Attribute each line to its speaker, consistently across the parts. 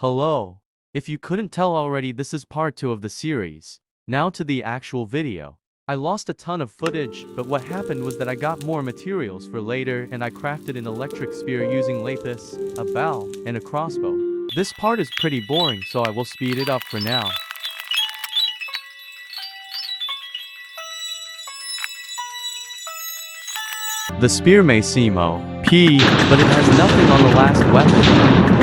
Speaker 1: Hello. If you couldn't tell already, this is part 2 of the series. Now to the actual video. I lost a ton of footage, but what happened was that I got more materials for later and I crafted an electric spear using lapis, a bow, and a crossbow. This part is pretty boring, so I will speed it up for now. The spear may seem OP, but it has nothing on the last weapon.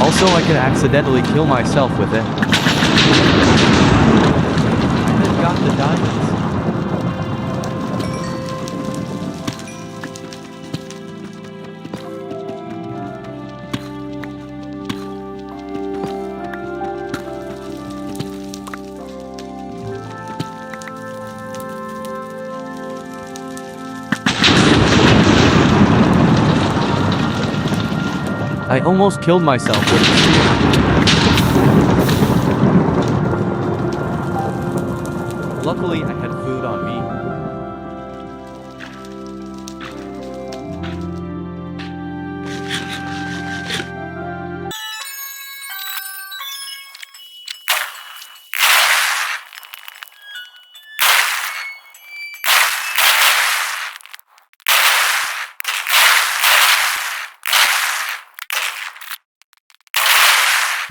Speaker 1: Also, I could accidentally kill myself with it. I then got the diamonds. I almost killed myself with the spear. Luckily, I had food on me.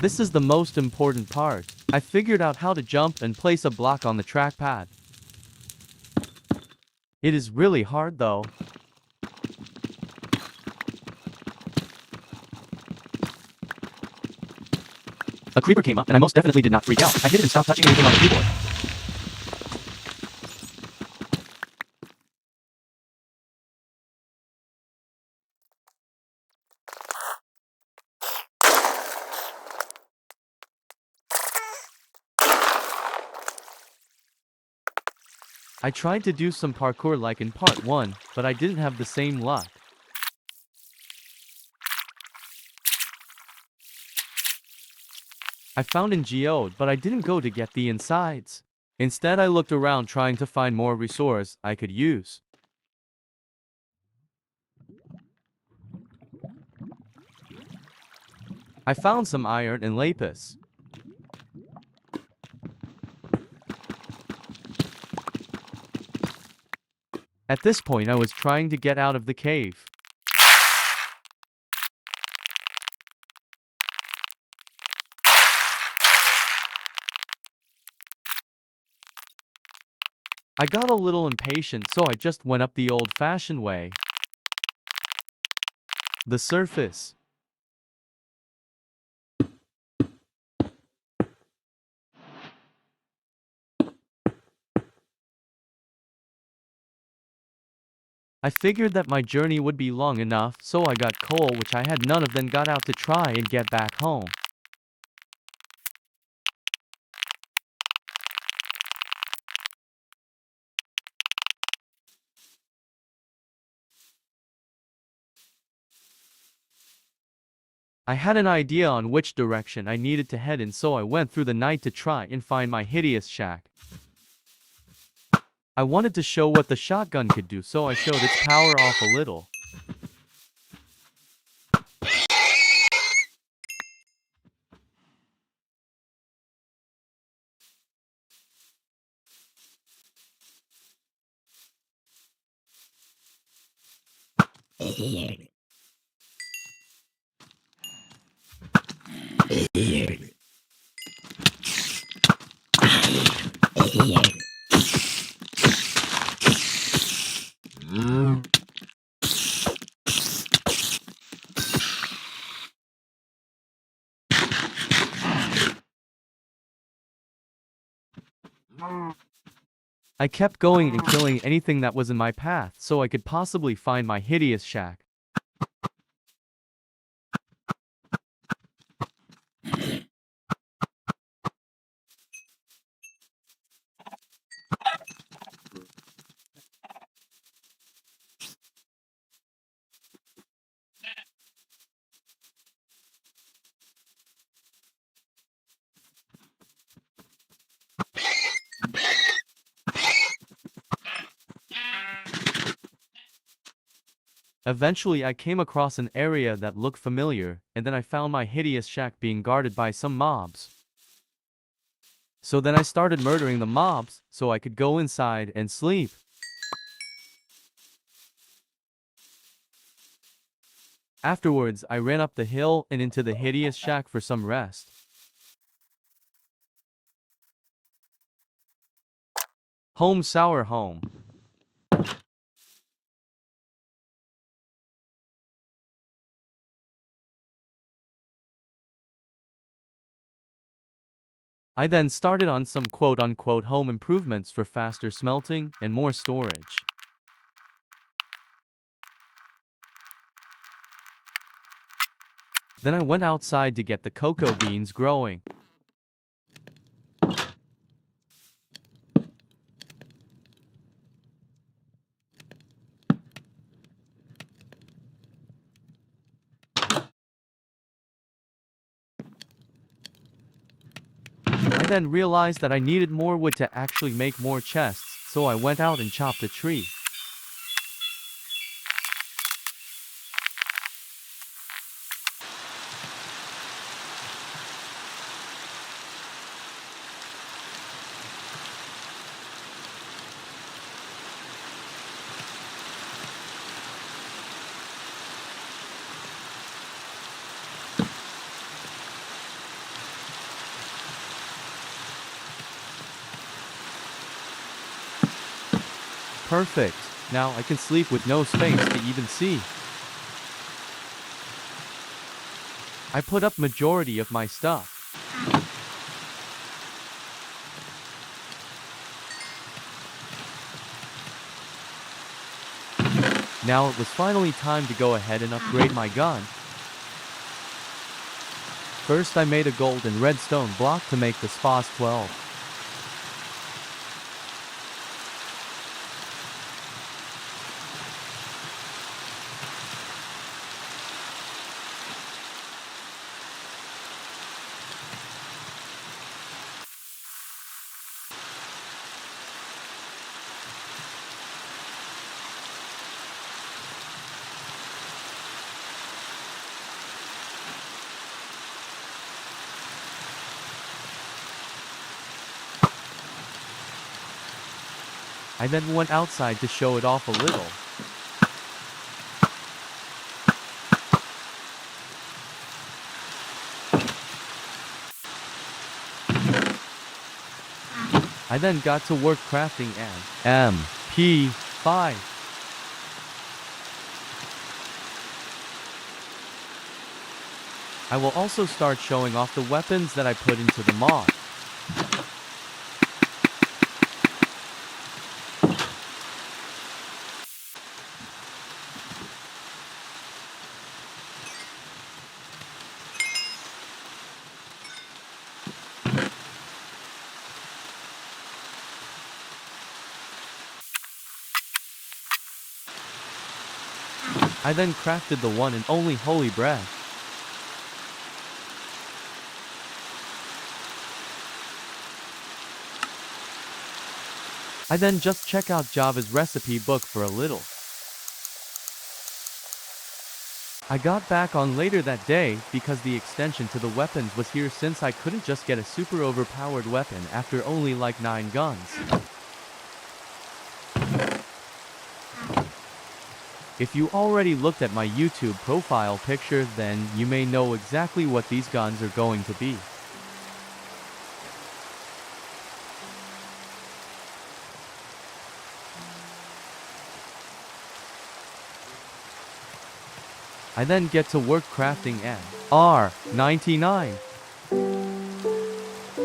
Speaker 1: This is the most important part. I figured out how to jump and place a block on the trackpad. It is really hard though. A creeper came up and I most definitely did not freak out. I hit it and stopped touching anything on the keyboard. I tried to do some parkour like in part 1, but I didn't have the same luck. I found an geode, but I didn't go to get the insides. Instead, I looked around trying to find more resources I could use. I found some iron and lapis. At this point, I was trying to get out of the cave. I got a little impatient, so I just went up the old-fashioned way. The surface. I figured that my journey would be long enough, so I got coal, which I had none of, then got out to try and get back home. I had an idea on which direction I needed to head in, so I went through the night to try and find my hideous shack. I wanted to show what the shotgun could do, so I showed its power off a little. I kept going and killing anything that was in my path so I could possibly find my hideous shack. Eventually I came across an area that looked familiar, and then I found my hideous shack being guarded by some mobs. So then I started murdering the mobs, so I could go inside and sleep. Afterwards, I ran up the hill and into the hideous shack for some rest. Home sour home. I then started on some quote-unquote home improvements for faster smelting and more storage. Then I went outside to get the cocoa beans growing. I then realized that I needed more wood to actually make more chests, so I went out and chopped a tree. Perfect. Now I can sleep with no space to even see. I put up majority of my stuff. Now it was finally time to go ahead and upgrade my gun. First I made a gold and redstone block to make the SPAS 12. I then went outside to show it off a little. I then got to work crafting an MP5. I will also start showing off the weapons that I put into the mod. I then crafted the one and only holy bread. I then just check out Java's recipe book for a little. I got back on later that day because the extension to the weapons was here since I couldn't just get a super overpowered weapon after only like 9 guns. If you already looked at my YouTube profile picture, then you may know exactly what these guns are going to be. I then get to work crafting an R99.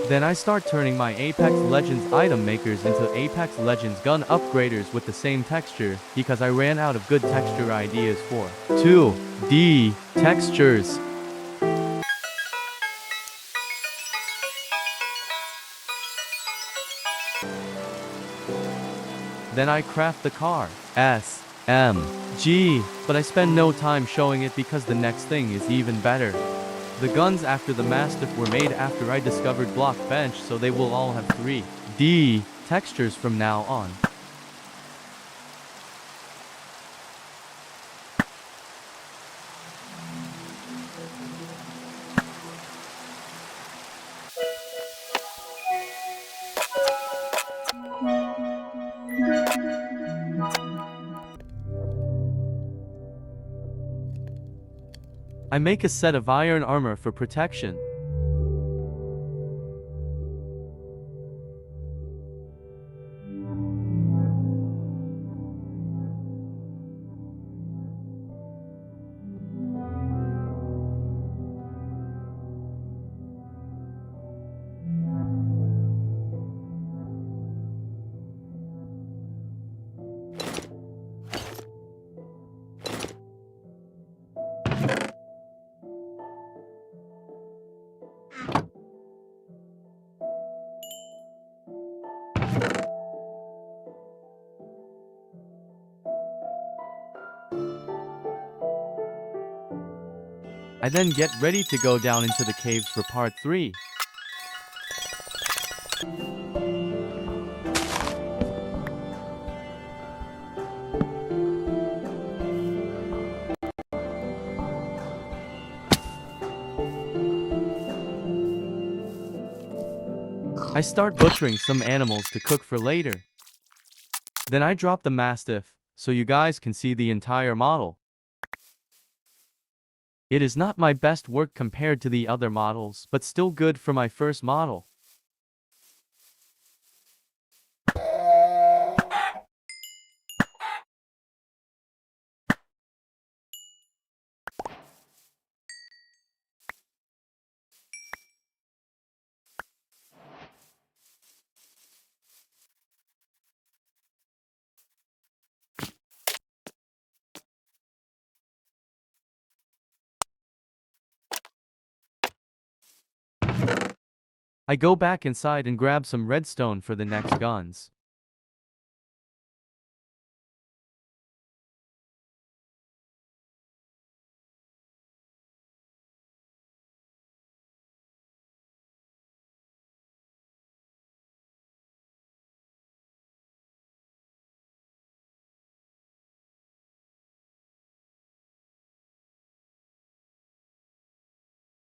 Speaker 1: Then I start turning my Apex Legends item makers into Apex Legends gun upgraders with the same texture, because I ran out of good texture ideas for 2D textures. Then I craft the car, SMG, but I spend no time showing it because the next thing is even better. The guns after the Mastiff were made after I discovered Block Bench, so they will all have 3D textures from now on. I make a set of iron armor for protection. I then get ready to go down into the caves for part 3. I start butchering some animals to cook for later. Then I drop the mastiff, so you guys can see the entire model. It is not my best work compared to the other models, but still good for my first model. I go back inside and grab some redstone for the next guns.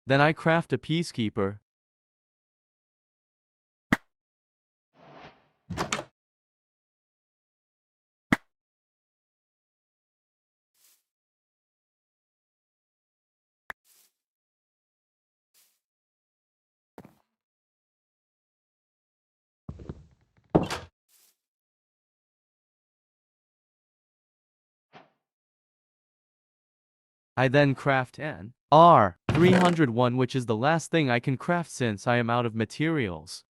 Speaker 1: Then I craft a peacekeeper. I then craft an R301, which is the last thing I can craft since I am out of materials.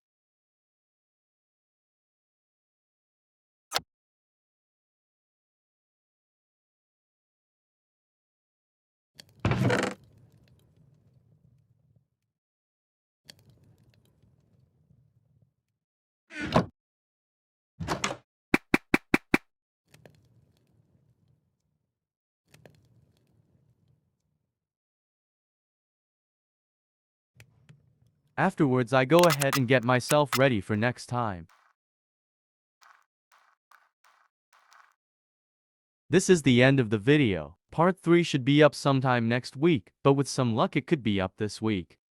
Speaker 1: Afterwards, I go ahead and get myself ready for next time. This is the end of the video. Part 3 should be up sometime next week, but with some luck it could be up this week.